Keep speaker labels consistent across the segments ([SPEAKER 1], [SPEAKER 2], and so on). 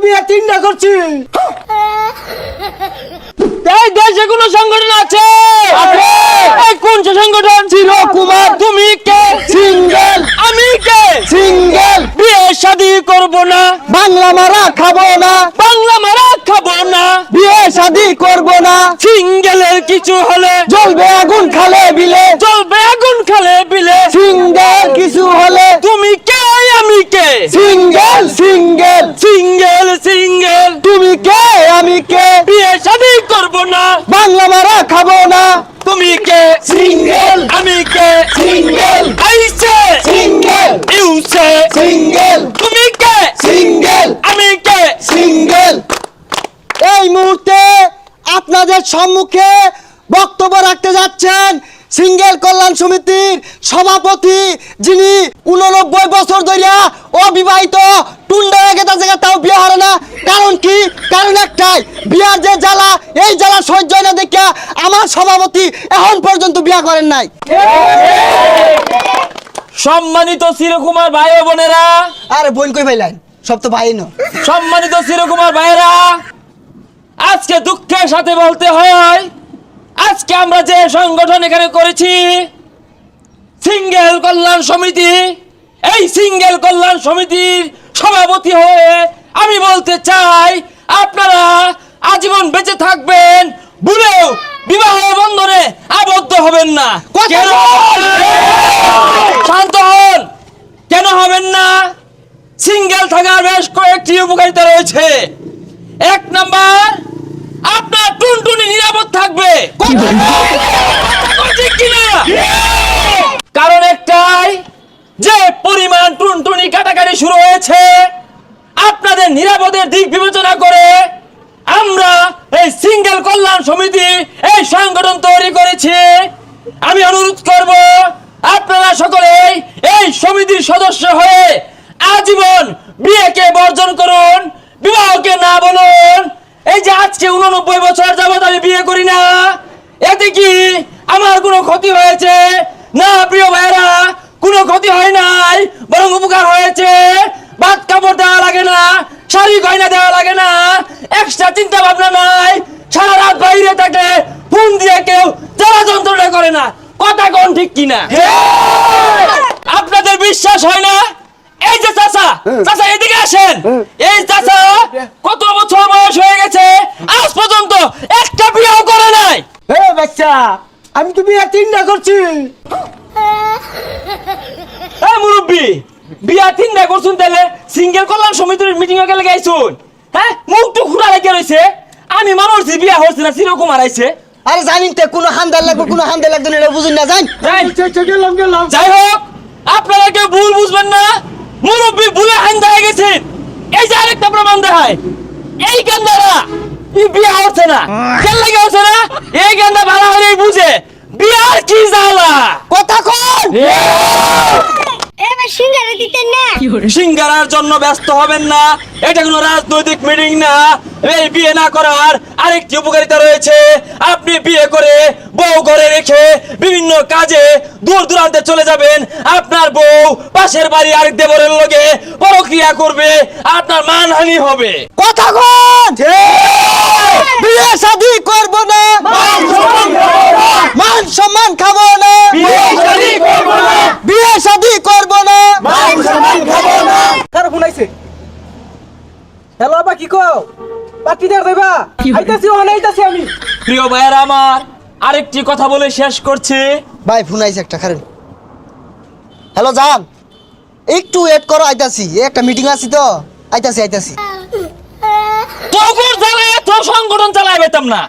[SPEAKER 1] বিয়ে তিনটা করছি। এই দেশে কোন সংগঠন আছে? এই কোন সংগঠন? চিরকুমার। তুমি কে? সিঙ্গেল। আমি কে? সিঙ্গেল। বিয়ে শাদী করব না, বাংলা মারা খাবো না, বাংলা মারা খাবো না, বিয়ে শাদী করব না। সিঙ্গেলের কিছু হলে জ্বলবে আগুন খালে বিলে, জ্বলবে আগুন খালে বিলে। সিঙ্গেল কিছু হলে তুমি কে আমি কে? Single single single single. তুমি কে আমি কে? বিয়ে শাদী করব না, বাংলা মারা খাবো না। তুমি কে? সিঙ্গেল। আমি কে? সিঙ্গেল। আইছে সিঙ্গেল। ইউছে সিঙ্গেল। তুমি কে? সিঙ্গেল। আমি কে? সিঙ্গেল। এই মুহূর্তে আপনাদের সম্মুখে বক্তব্য রাখতে যাচ্ছেন সিঙ্গেল কল্যাণ সমিতির সভাপতি, যিনি 89 বছর ধরে অবিবাহিত, টুন্ডা হয়ে গেছে, তাও বিয়ে হারে না। কারণ কি? কারণ একটাই, বিয়ার যে জ্বালা, এই জ্বালা সহ্য হয় না দেখে আমার সভাপতি এখন পর্যন্ত বিয়ে করেন নাই।
[SPEAKER 2] সম্মানিত চিরকুমার ভাই ও বোনেরা,
[SPEAKER 1] আরে বোন কই পাইলেন? সব তো ভাই না।
[SPEAKER 2] সম্মানিত চিরকুমার ভাইয়েরা, আজকে দুঃখের সাথে বলতে হয়, আজকে আমরা যে সংগঠন এখানে করেছি সিঙ্গেল কল্যাণ সমিতি, এই সিঙ্গেল কল্যাণ সমিতির সভাপতি হয়ে আমি বলতে চাই, আপনারা আজীবন বেঁচে থাকবেন, ভুলেও বিবাহ বন্ধনে আবদ্ধ হবেন না। কেন? শান্ত হন। কেন হবেন না? সিঙ্গেল থাকার বেশ কয়েকটি উপকারিতা রয়েছে। এক নাম্বার, আপনার টুনটুনি নিরাপদ থাকবে। ঠিক কিনা? কারণ একটাই, যে পরিমাণ টুনটুনি কাটাকাটি শুরু হয়েছে, আপনাদের নিরাপদের দিক বিবেচনা করে আমরা এই সিঙ্গেল কল্যাণ সমিতি, এই সংগঠন তৈরি করেছি। আমি অনুরোধ করব, আপনারা সকলেই এই সমিতির সদস্য হয়ে আজীবন বিয়েকে বর্জন করুন, বিবাহকে না বলুন। এই যে আজকে 89 বছর যাবত আমি বিয়ে করি না, এতে কি আমার কোনো ক্ষতি হয়েছে? না প্রিয় ভাইরা, কোনো ক্ষতি হয় নাই, বরং উপকার হয়েছে। ভাত কাপড় দেওয়া লাগে না, শাড়ি গয়না দেওয়া লাগে না, এক্সট্রা চিন্তা ভাবনা নাই। সারা রাত বাইরে থাকলে ফোন দিয়ে কেউ জ্বালা যন্ত্রণা করে না। কথা কোন ঠিক কিনা? আপনাদের বিশ্বাস হয় না? এই যে চাচা, চাচা এদিকে আসেন। এই চাচা কত বছর বয়স হয়ে গেছে, আজ পর্যন্ত একটা বিয়েও করে নাই।
[SPEAKER 1] হে বাচ্চা, আমি তো বিয়ে তিনটা করছি।
[SPEAKER 2] এই মুরব্বি, বিয়া তিনটা করছুন, তাহলে সিঙ্গেল কল্যাণ সমিতির মিটিং এ গেলে গাইছুন? হ্যাঁ, মুখ তো খুঁড়া রেখে রয়েছে। আমি মানুষ বিয়া হচ্ছে না, চিরকুমার আইছে।
[SPEAKER 1] আরে জানিন তো, কোনো হান্দার লাগবে, কোনো হান্দার লাগবে না, এটা বুঝুন না। গেলাম গেলাম।
[SPEAKER 2] যাই হোক, আপনারা কেউ ভুল বুঝবেন না, মুরব্বি ভুলে হান্দা হয়ে গেছেন। এই যে আরেকটা প্রমাণ দেখায়, এই গেন্দারা বিয়া হচ্ছে না। কেন লাগে হচ্ছে না? এই গেন্দা ভালো হলেই বুঝে বিয়ার কি জ্বালা।
[SPEAKER 1] কথা কন।
[SPEAKER 3] এবার সিঙ্গারা দিতেন না।
[SPEAKER 2] সিঙ্গারার জন্য ব্যস্ত হবেন না, এটা কোনো রাজনৈতিক মিটিং না। এই বিয়ে না করার আরেকটি উপকারিতা রয়েছে। আপনি বিয়ে করে বউ ঘরে রেখে বিভিন্ন কাজে দূর দূরান্তে চলে যাবেন, আপনার বউ পাশের বাড়ি আরেক দেবরের লগে পরক্রিয়া করবে, আপনার মানহানি হবে।
[SPEAKER 1] কথা কন। বিয়ে শাদী করব না, মান সম্মান খাবো না, বিয়ে শাদী করব না, বিয়ে শাদী করব না, মান সম্মান খাবো না।
[SPEAKER 4] কারো ফোন আইছে? হ্যালো আপা, কি কও? পার্টি দেওয়া যাইবা? আইতাছি, ওখানে আইতাছি আমি।
[SPEAKER 2] প্রিয় ভাইয়েরা আমার, আরেকটি কথা বলে শেষ করছি।
[SPEAKER 1] ভাই ফোন আইছে একটা, কারণ হ্যালো জান, একটু ওয়েট করো, আইতাছি। একটা মিটিং আছে তো, আইতাছি আইতাছি।
[SPEAKER 2] তোর জ্বালায় তো সংগঠন চালাই পেতাম না।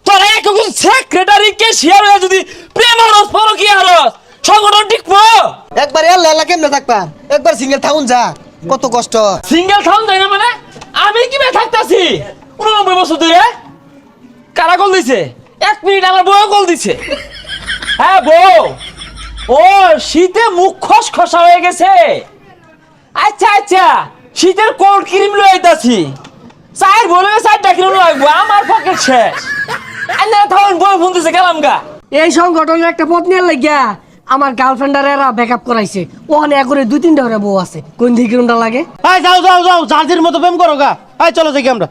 [SPEAKER 2] তোরা এখন সেক্রেটারি কে শেয়ার হয়ে যদি প্রেম হরস পরক্রিয়া হরস, সংগঠন টিকবো?
[SPEAKER 1] একবার এর লেলা কেমনে থাকবা? একবার সিঙ্গেল থাকুন যা, কত কষ্ট।
[SPEAKER 2] সিঙ্গেল থাউন যায় না মানে? আমি কি থাকতাছি 89 বছর ধরে? কারা কল দিছে? 1 মিনিট আমার বউ কল দিছে। হ্যাঁ বউ, ও শীতে মুখ খসখসা হয়ে গেছে। আচ্ছা আচ্ছা, শীতের কোল্ড ক্রিম লই আইতাছি। চার বলে 4টা কিলো লাগবে, আমার পকেট শেষ। আইনা থাউন বউ ফোন দিছে, গেলাম গা।
[SPEAKER 4] এই সংগঠনের একটা পথ নিয়ে লাগিয়া আমার গার্লফ্রেন্ডারেরা ব্যাকআপ করাইছে। ওখানে একরে 2-3টা করে বউ আছে। কোন দিকে কোনটা লাগে?
[SPEAKER 1] যাও যাও যাও, জার্জির মতো প্রেম করো গা। চলো দেখি আমরা